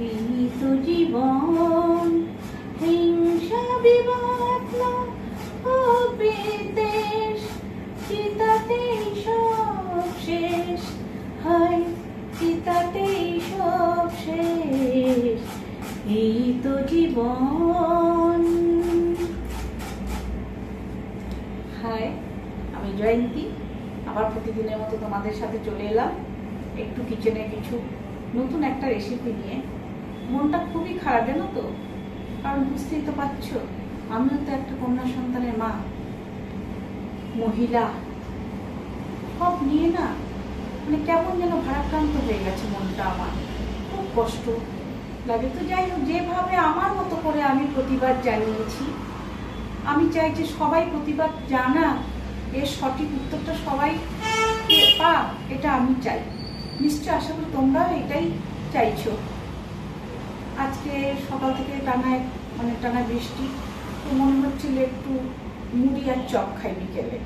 এই তো জীবন, হিংসা বিবাদ ও বিদ্বেষ, চিতাতেই সব শেষ, হায় চিতাতেই সব শেষ, এই তো জীবন। হাই, আমি জয়ন্তী, আবার প্রতিদিনের মতো তোমাদের সাথে চলে এলাম একটু কিচেনে কিছু নতুন একটা রেসিপি নিয়ে। মনটা খুবই খারাপ জানো তো, কারণ বুঝতেই তো পারছো আমিও তো একটা কন্যা সন্তানের মা, মহিলা, সব নিয়ে না মানে কেমন যেন ভারাক্রান্ত হয়ে গেছে মনটা আমার, খুব কষ্ট লাগে। তো যাই হোক, যেভাবে আমার মতো করে আমি প্রতিবাদ জানিয়েছি, আমি চাই যে সবাই প্রতিবাদ জানা, এর সঠিক উত্তরটা সবাই পাক, এটা আমি চাই। নিশ্চয় আশা করি তোমরা এটাই চাইছো। আজকে সকাল থেকে টানা বৃষ্টি, তো মনে হচ্ছিল একটু মুড়ি আর চপ খাই বিকেলে,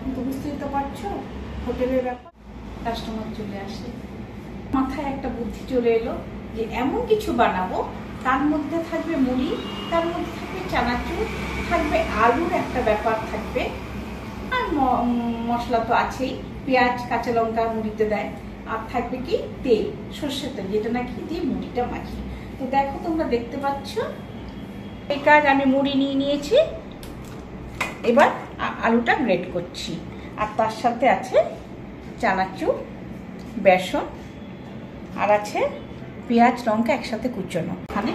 কিন্তু বুঝতেই তো পারছো হোটেলের ব্যাপার, কাস্টমার চলে আসে। মাথায় একটা বুদ্ধি চলে এলো যে এমন কিছু বানাবো, তার মধ্যে থাকবে মুড়ি, তার মধ্যে থাকবে চানাচুর, থাকবে আলুর একটা ব্যাপার থাকবে, আর মশলা তো আছেই, পেঁয়াজ কাঁচা লঙ্কা মুড়িতে দেয়, আর থাকবে কি তেল, সর্ষের তেল, যেটা নাকি দিয়ে মুড়িটা মাখি। তো দেখো, তোমরা দেখতে পাচ্ছ এই কাজ আমি মুড়ি নিয়ে নিয়েছি, এবার আলুটা গ্রেট করছি, আর তার সাথে আছে চানাচুর, বেসন, আর আছে পেঁয়াজ লঙ্কা একসাথে কুচোনো, ওখানে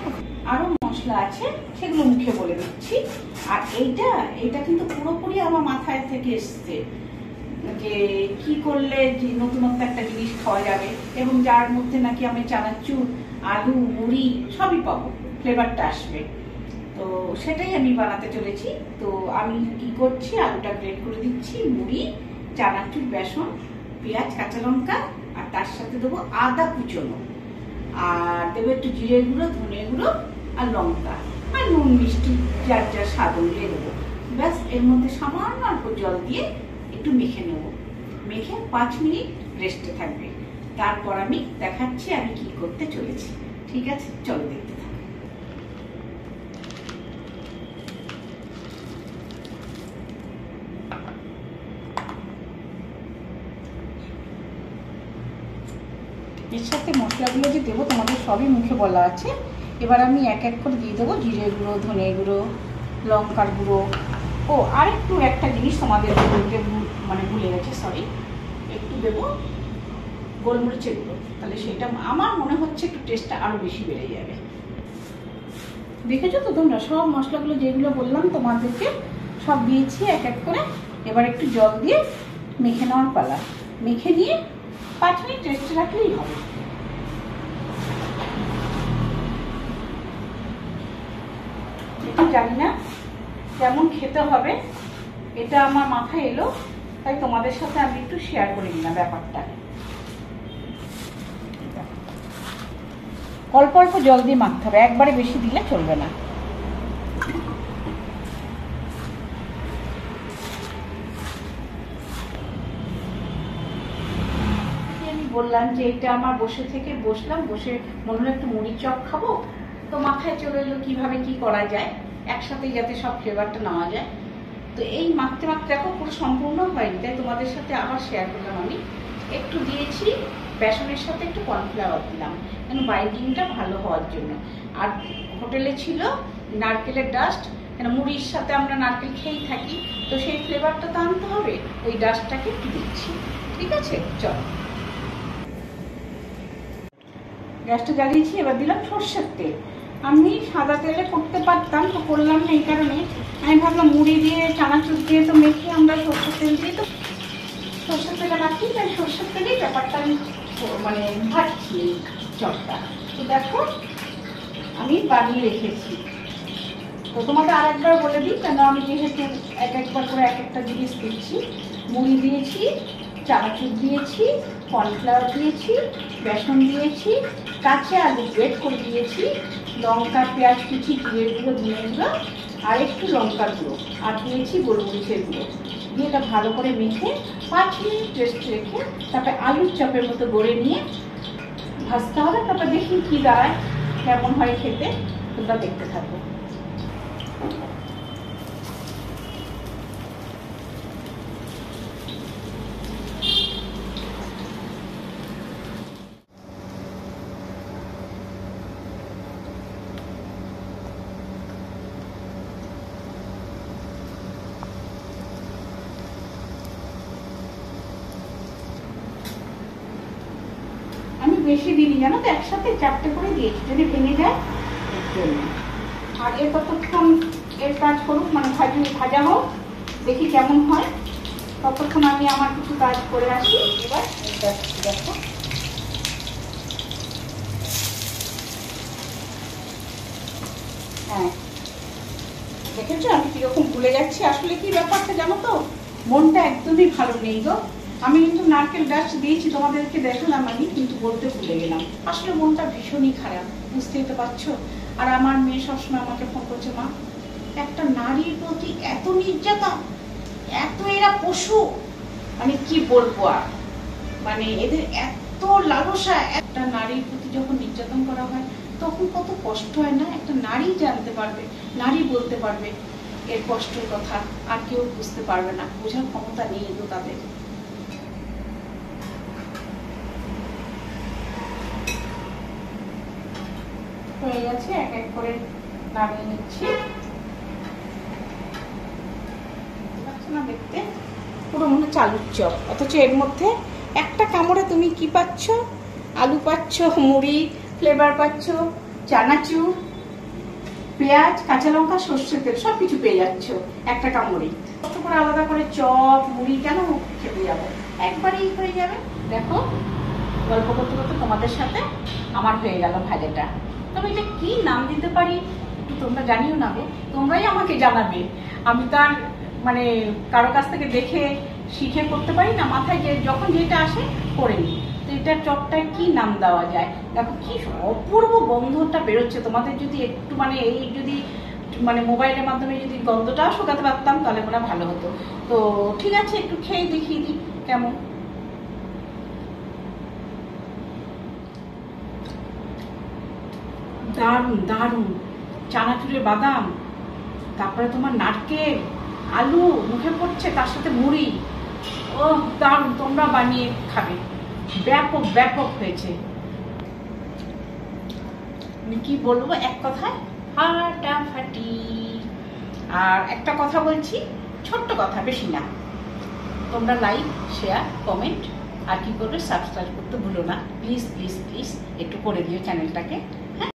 আরো মশলা আছে, সেগুলো মুখে বলে দিচ্ছি। আর এইটা কিন্তু পুরোপুরি আমার মাথায় থেকে এসছে যে কি করলে যে নতুনত্ব একটা জিনিস খাওয়া যাবে, এবং যার মধ্যে নাকি আমি চানাচুর, আলু, মুড়ি সবই পাবো, ফ্লেভারটা আসবে। তো সেটাই আমি বানাতে চলেছি। তো আমি কি করছি, আলুটা গ্রেট করে দিচ্ছি, মুড়ি, চানাচুর, বেসন, পেঁয়াজ কাঁচা লঙ্কা, আর তার সাথে দেবো আদা কুচোনো, আর দেবো একটু জিরে গুঁড়ো, ধনে গুঁড়ো, আর লঙ্কা, আর নুন মিষ্টি যার যার স্বাদ অনুযায়ী দেবো। ব্যাস, এর মধ্যে সামান্য অল্প জল দিয়ে একটু মেখে নেব, মেখে 5 মিনিট রেস্টে থাকবে। তারপর আমি দেখাচ্ছি আমি কি করতে চলেছি। ঠিক আছে, চলো দেখতে থাকো। এর সাথে মশলাগুলো যে দেবো তোমাদের সবই মুখে বলা আছে। এবার আমি এক এক করে দিয়ে দেবো জিরে গুঁড়ো, ধনে গুঁড়ো, লঙ্কার গুঁড়ো, ও আর একটু একটা জিনিস তোমাদের ভুলে গেছে, সরি, একটু দেবো গোলমরিচের গুঁড়ো, তাহলে সেটা আমার মনে হচ্ছে একটু টেস্টটা আরো বেশি বেড়ে যাবে। দেখেছো তো তোমরা, সব মশলাগুলো যেগুলো বললাম তোমাদেরকে সব দিয়েছি এক এক করে। এবার একটু জল দিয়ে মেখে নেওয়ার পালা, মেখে নিয়ে 5 মিনিট রেস্টে রাখলেই হবে। এটা জানি না কেমন খেতে হবে, এটা আমার মাথায় এলো, তাই তোমাদের সাথে আমি একটু শেয়ার করে নিলাম ব্যাপারটা। অল্প অল্প জল দিয়ে মাখতে হবে, একবারে বেশি দিলে চলবে না। বললাম যে এটা আমার বসলাম, বসে মনে হলো একটু মুড়ি চপ খাবো, তো মাথায় চলে এলো কিভাবে কি করা যায় একসাথে, যাতে সব ফ্লেভারটা নেওয়া যায়। তো এই মাখতে মাখতে দেখো পুরো সম্পূর্ণ হয়নি, তাই তোমাদের সাথে আবার শেয়ার করলাম। আমি একটু দিয়েছি বেসনের সাথে একটু কর্নফ্লাওয়ার দিলাম, কেন বাইন্ডিংটা ভালো হওয়ার জন্য। আর হোটেলে ছিল নারকেলের ডাস্ট, কেন মুড়ির সাথে আমরা নারকেল খেয়েই থাকি, তো সেই ফ্লেভারটা তো আনতে হবে, ওই ডাস্টটাকে একটু দিচ্ছি। ঠিক আছে, চলো। গ্যাসটা জ্বালিয়েছি, এবার দিলাম সর্ষের তেল। আমি সাদা তেলে করতে পারতাম, তো করলাম না, এই কারণে আমি ভাবলাম মুড়ি দিয়ে চানাচুর দিয়ে তো মেখে আমরা সর্ষের তেল দিয়ে তো সর্ষের তেলে রাখি, তাই সর্ষের তেলেই ব্যাপারটা আমি ভাজছি চপটা। তো দেখো আমি বানিয়ে রেখেছি। তো তোমাদের আরেকবার বলে দিই, কেন আমি যেহেতু একবার করে এক একটা জিনিস দিচ্ছি। মুড়ি দিয়েছি, চানাচুর দিয়েছি, কর্নফ্লাওয়ার দিয়েছি, বেসন দিয়েছি, কাঁচা আলু গ্রেট করে দিয়েছি, লঙ্কা, পেঁয়াজ কুচি, জিরে গুঁড়ো, ধনে গুঁড়ো, আর একটু লঙ্কার গুঁড়ো, আর দিয়েছি গোলমরিচের গুঁড়ো দিয়ে এটা ভালো করে মেখে 5 মিনিট রেস্ট রেখে তারপরে আলুর চপের মতো গড়ে নিয়ে ভাজতে হবে, তারপর দেখি কি দাঁড়ায়, কেমন হয় খেতে, তোমরা দেখতে থাকো। আমি বেশি দিইনি জানো তো, একসাথে 4টে করে দিয়েছি, যদি ভেঙে যায় এর জন্য। আর এর ততক্ষণ এর কাজ করুক, মানে ভাজা হোক, দেখি কেমন হয়, ততক্ষণ আমি আমার কিছু কাজ করে আসি। এবার দেখো, হ্যাঁ দেখেছো আমি কিরকম ভুলে যাচ্ছি। আসলে কি ব্যাপারটা জানো তো, মনটা একদমই ভালো নেই গো। আমি কিন্তু নারকেল গাছ দিয়েছি তোমাদেরকে দেখালাম, আমি কিন্তু বলতে ভুলে গেলাম। আসলে মনটা ভীষণই খারাপ, বুঝতেই তো পারছো। আর আমার মেয়ে সবসময় আমাকে ফোন করছে, মা একটা নারীর প্রতি এত নির্যাতন, এত এরা পশু, মানে কি বলবো আর, মানে এদের এত লালসা। একটা নারীর প্রতি যখন নির্যাতন করা হয় তখন কত কষ্ট হয় না? একটা নারী জানতে পারবে, নারী বলতে পারবে এর কষ্টের কথা, আর কেউ বুঝতে পারবে না, বোঝার ক্ষমতা নেই তো তাদের। হয়ে গেছে, এক এক করে নামিয়ে নিচ্ছি। না দেখতে পুরো মনে হচ্ছে আলুর চপ, অথচ এর মধ্যে একটা কামড়ে তুমি কি পাচ্ছ? আলু পাচ্ছ, মুড়ি ফ্লেভার পাচ্ছ, চানাচুর, পেঁয়াজ, কাঁচা লঙ্কা, সর্ষের তেল, সবকিছু পেয়ে যাচ্ছ একটা কামড়ে। কত করে আলাদা করে চপ মুড়ি কেন খেতে যাবো, একবারেই হয়ে যাবে। দেখো গল্প করতে করতে তোমাদের সাথে আমার হয়ে গেল ভাজাটা। তবে এটা কি নাম দিতে পারি একটু তোমরা জানিও না গো, তোমরাই আমাকে জানাবে। আমি তো আর মানে কারো কাছ থেকে দেখে শিখে করতে পারি না, মাথায় যে যখন যেটা আসে করে নিই। তো এটা চপটায় কি নাম দেওয়া যায়? দেখো কি অপূর্ব গন্ধটা বেরোচ্ছে। তোমাদের যদি একটু মানে এই যদি মানে মোবাইলের মাধ্যমে যদি গন্ধটাও শুকাতে পারতাম তাহলে মনে ভালো হতো। তো ঠিক আছে, একটু খেয়ে দেখিয়ে দিই কেমন। দারুণ দারুণ, চানাচুরের বাদাম, তারপরে তোমার নারকেল, আলু মুখে পড়ছে, তার সাথে মুড়ি, ও দারুণ, তোমরা বানিয়ে খাবে, ব্যাপক ব্যাপক হয়েছে। কি বলবো এক কথায়, ফাটাফাটি। আর একটা কথা বলছি, ছোট্ট কথা, বেশি না, তোমরা লাইক শেয়ার কমেন্ট আর কি করবে, সাবস্ক্রাইব করতে ভুলো না, প্লিজ প্লিজ প্লিজ একটু করে দিও চ্যানেলটাকে।